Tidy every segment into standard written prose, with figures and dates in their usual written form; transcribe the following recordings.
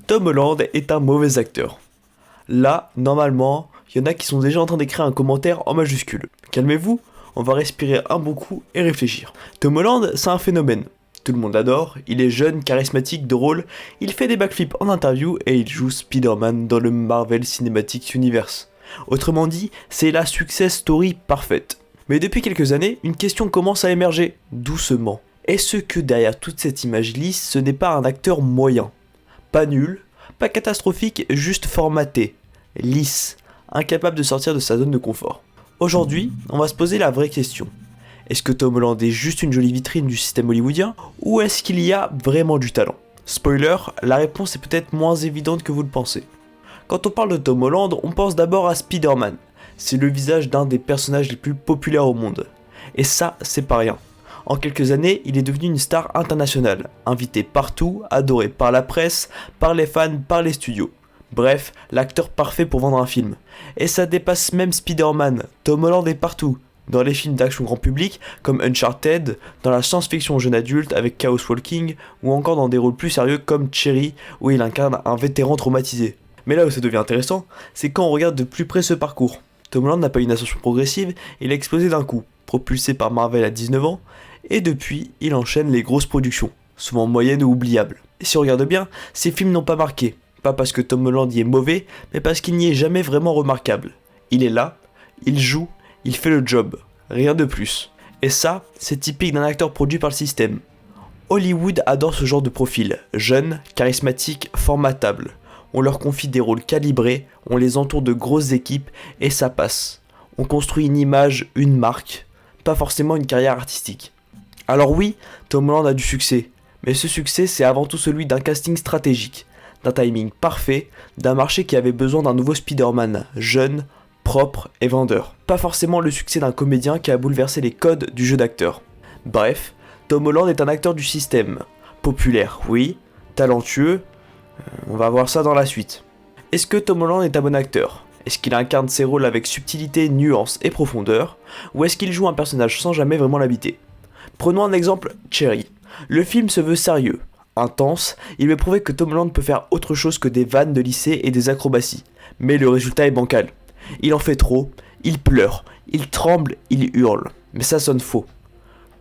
Tom Holland est un mauvais acteur. Là, normalement, il y en a qui sont déjà en train d'écrire un commentaire en majuscule. Calmez-vous, on va respirer un bon coup et réfléchir. Tom Holland, c'est un phénomène. Tout le monde l'adore, il est jeune, charismatique, drôle, il fait des backflips en interview et il joue Spider-Man dans le Marvel Cinematic Universe. Autrement dit, c'est la success story parfaite. Mais depuis quelques années, une question commence à émerger, doucement. Est-ce que derrière toute cette image lisse, ce n'est pas un acteur moyen? Pas nul, pas catastrophique, juste formaté, lisse, incapable de sortir de sa zone de confort. Aujourd'hui, on va se poser la vraie question. Est-ce que Tom Holland est juste une jolie vitrine du système hollywoodien, ou est-ce qu'il y a vraiment du talent? Spoiler, la réponse est peut-être moins évidente que vous le pensez. Quand on parle de Tom Holland, on pense d'abord à Spider-Man. C'est le visage d'un des personnages les plus populaires au monde. Et ça, c'est pas rien. En quelques années, il est devenu une star internationale, invité partout, adoré par la presse, par les fans, par les studios. Bref, l'acteur parfait pour vendre un film. Et ça dépasse même Spider-Man, Tom Holland est partout. Dans les films d'action grand public, comme Uncharted, dans la science-fiction jeune adulte avec Chaos Walking, ou encore dans des rôles plus sérieux comme Cherry, où il incarne un vétéran traumatisé. Mais là où ça devient intéressant, c'est quand on regarde de plus près ce parcours. Tom Holland n'a pas eu une ascension progressive, il a explosé d'un coup, propulsé par Marvel à 19 ans, et depuis, il enchaîne les grosses productions, souvent moyennes ou oubliables. Et si on regarde bien, ces films n'ont pas marqué, pas parce que Tom Holland y est mauvais, mais parce qu'il n'y est jamais vraiment remarquable. Il est là, il joue, il fait le job, rien de plus. Et ça, c'est typique d'un acteur produit par le système. Hollywood adore ce genre de profil, jeune, charismatique, formatable. On leur confie des rôles calibrés, on les entoure de grosses équipes, et ça passe. On construit une image, une marque, pas forcément une carrière artistique. Alors oui, Tom Holland a du succès, mais ce succès c'est avant tout celui d'un casting stratégique, d'un timing parfait, d'un marché qui avait besoin d'un nouveau Spider-Man, jeune, propre et vendeur. Pas forcément le succès d'un comédien qui a bouleversé les codes du jeu d'acteur. Bref, Tom Holland est un acteur du système. Populaire, oui, talentueux, on va voir ça dans la suite. Est-ce que Tom Holland est un bon acteur? Est-ce qu'il incarne ses rôles avec subtilité, nuance et profondeur? Ou est-ce qu'il joue un personnage sans jamais vraiment l'habiter? Prenons un exemple, Cherry. Le film se veut sérieux, intense, il veut prouver que Tom Holland peut faire autre chose que des vannes de lycée et des acrobaties. Mais le résultat est bancal. Il en fait trop, il pleure, il tremble, il hurle. Mais ça sonne faux.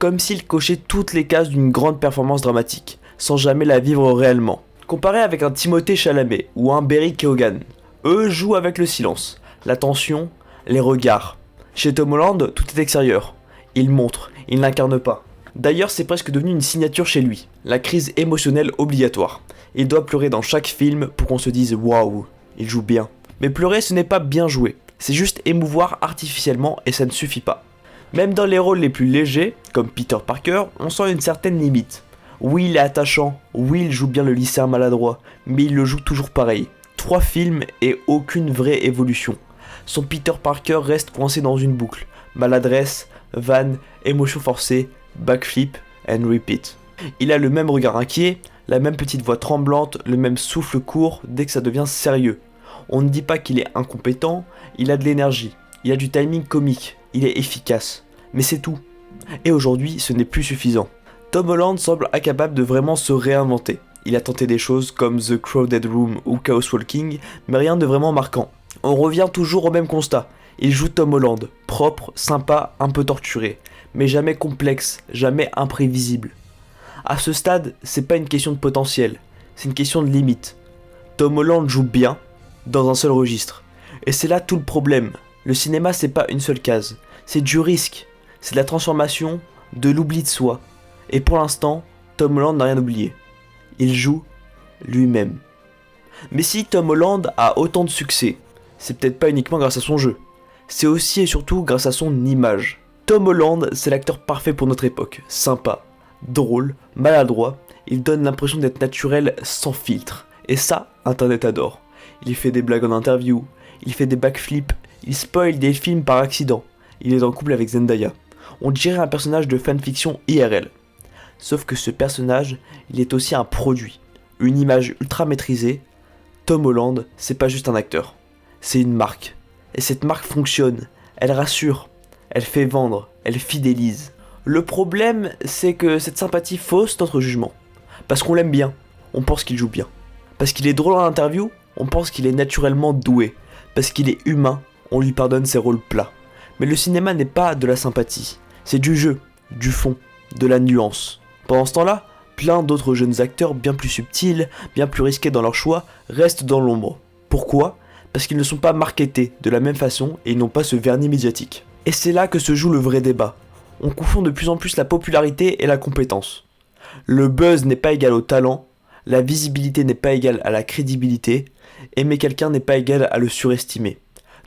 Comme s'il cochait toutes les cases d'une grande performance dramatique, sans jamais la vivre réellement. Comparé avec un Timothée Chalamet ou un Barry Keoghan, eux jouent avec le silence, la tension, les regards. Chez Tom Holland, tout est extérieur. Il montre, il n'incarne pas. D'ailleurs, c'est presque devenu une signature chez lui, la crise émotionnelle obligatoire. Il doit pleurer dans chaque film pour qu'on se dise « Waouh, il joue bien ». Mais pleurer, ce n'est pas bien jouer, c'est juste émouvoir artificiellement et ça ne suffit pas. Même dans les rôles les plus légers, comme Peter Parker, on sent une certaine limite. Oui, il est attachant, oui, il joue bien le lycéen maladroit, mais il le joue toujours pareil. 3 films et aucune vraie évolution. Son Peter Parker reste coincé dans une boucle. Maladresse, vanne, émotion forcée, backflip and repeat. Il a le même regard inquiet, la même petite voix tremblante, le même souffle court dès que ça devient sérieux. On ne dit pas qu'il est incompétent, il a de l'énergie, il a du timing comique, il est efficace. Mais c'est tout. Et aujourd'hui, ce n'est plus suffisant. Tom Holland semble incapable de vraiment se réinventer. Il a tenté des choses comme The Crowded Room ou Chaos Walking, mais rien de vraiment marquant. On revient toujours au même constat. Il joue Tom Holland, propre, sympa, un peu torturé, mais jamais complexe, jamais imprévisible. À ce stade, c'est pas une question de potentiel, c'est une question de limite. Tom Holland joue bien, dans un seul registre. Et c'est là tout le problème. Le cinéma, c'est pas une seule case, c'est du risque, c'est de la transformation, de l'oubli de soi. Et pour l'instant, Tom Holland n'a rien oublié. Il joue lui-même. Mais si Tom Holland a autant de succès, c'est peut-être pas uniquement grâce à son jeu. C'est aussi et surtout grâce à son image. Tom Holland, c'est l'acteur parfait pour notre époque. Sympa, drôle, maladroit, il donne l'impression d'être naturel sans filtre. Et ça, Internet adore. Il fait des blagues en interview, il fait des backflips, il spoil des films par accident. Il est en couple avec Zendaya. On dirait un personnage de fanfiction IRL. Sauf que ce personnage, il est aussi un produit, une image ultra maîtrisée. Tom Holland, c'est pas juste un acteur, c'est une marque. Et cette marque fonctionne, elle rassure, elle fait vendre, elle fidélise. Le problème, c'est que cette sympathie fausse notre jugement. Parce qu'on l'aime bien, on pense qu'il joue bien. Parce qu'il est drôle en interview, on pense qu'il est naturellement doué. Parce qu'il est humain, on lui pardonne ses rôles plats. Mais le cinéma n'est pas de la sympathie, c'est du jeu, du fond, de la nuance. Pendant ce temps-là, plein d'autres jeunes acteurs bien plus subtils, bien plus risqués dans leur choix, restent dans l'ombre. Pourquoi ? Parce qu'ils ne sont pas marketés de la même façon et ils n'ont pas ce vernis médiatique. Et c'est là que se joue le vrai débat. On confond de plus en plus la popularité et la compétence. Le buzz n'est pas égal au talent, la visibilité n'est pas égale à la crédibilité, aimer quelqu'un n'est pas égal à le surestimer.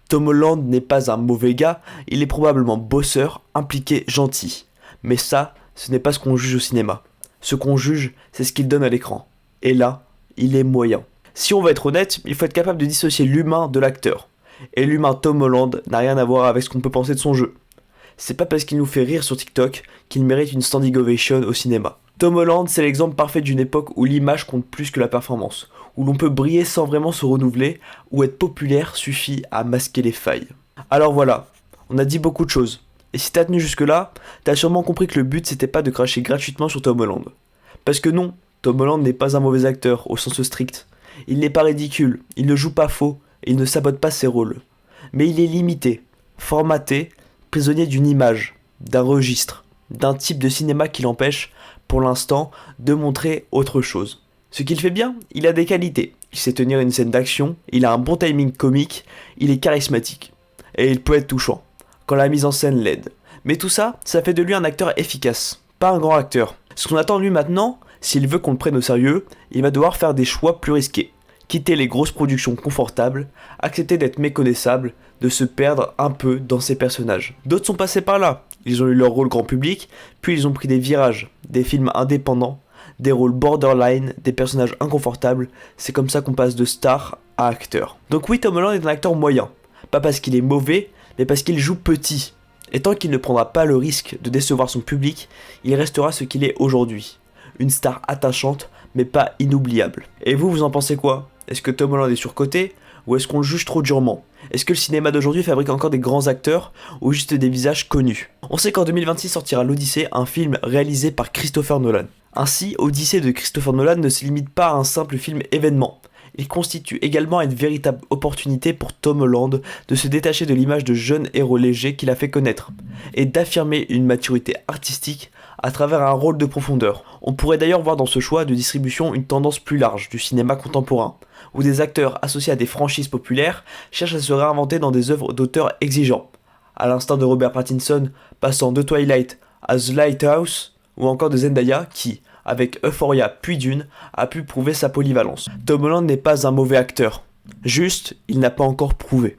Tom Holland n'est pas un mauvais gars, il est probablement bosseur, impliqué, gentil. Mais ça, ce n'est pas ce qu'on juge au cinéma. Ce qu'on juge, c'est ce qu'il donne à l'écran. Et là, il est moyen. Si on va être honnête, il faut être capable de dissocier l'humain de l'acteur. Et l'humain Tom Holland n'a rien à voir avec ce qu'on peut penser de son jeu. C'est pas parce qu'il nous fait rire sur TikTok qu'il mérite une standing ovation au cinéma. Tom Holland, c'est l'exemple parfait d'une époque où l'image compte plus que la performance, où l'on peut briller sans vraiment se renouveler, où être populaire suffit à masquer les failles. Alors voilà, on a dit beaucoup de choses. Et si t'as tenu jusque là, t'as sûrement compris que le but c'était pas de cracher gratuitement sur Tom Holland. Parce que non, Tom Holland n'est pas un mauvais acteur au sens strict. Il n'est pas ridicule, il ne joue pas faux, et il ne sabote pas ses rôles. Mais il est limité, formaté, prisonnier d'une image, d'un registre, d'un type de cinéma qui l'empêche, pour l'instant, de montrer autre chose. Ce qu'il fait bien, il a des qualités. Il sait tenir une scène d'action, il a un bon timing comique, il est charismatique. Et il peut être touchant, quand la mise en scène l'aide. Mais tout ça, ça fait de lui un acteur efficace, pas un grand acteur. Ce qu'on attend de lui maintenant, s'il veut qu'on le prenne au sérieux, il va devoir faire des choix plus risqués. Quitter les grosses productions confortables, accepter d'être méconnaissable, de se perdre un peu dans ses personnages. D'autres sont passés par là, ils ont eu leur rôle grand public, puis ils ont pris des virages, des films indépendants, des rôles borderline, des personnages inconfortables, c'est comme ça qu'on passe de star à acteur. Donc oui, Tom Holland est un acteur moyen, pas parce qu'il est mauvais, mais parce qu'il joue petit. Et tant qu'il ne prendra pas le risque de décevoir son public, il restera ce qu'il est aujourd'hui. Une star attachante, mais pas inoubliable. Et vous, vous en pensez quoi ? Est-ce que Tom Holland est surcoté ? Ou est-ce qu'on le juge trop durement ? Est-ce que le cinéma d'aujourd'hui fabrique encore des grands acteurs ou juste des visages connus ? On sait qu'en 2026 sortira l'Odyssée, un film réalisé par Christopher Nolan. Ainsi, Odyssée de Christopher Nolan ne se limite pas à un simple film événement. Il constitue également une véritable opportunité pour Tom Holland de se détacher de l'image de jeune héros léger qu'il a fait connaître, et d'affirmer une maturité artistique à travers un rôle de profondeur. On pourrait d'ailleurs voir dans ce choix de distribution une tendance plus large du cinéma contemporain, où des acteurs associés à des franchises populaires cherchent à se réinventer dans des œuvres d'auteurs exigeants, à l'instar de Robert Pattinson passant de Twilight à The Lighthouse, ou encore de Zendaya qui, avec Euphoria puis Dune, a pu prouver sa polyvalence. Tom Holland n'est pas un mauvais acteur, juste il n'a pas encore prouvé.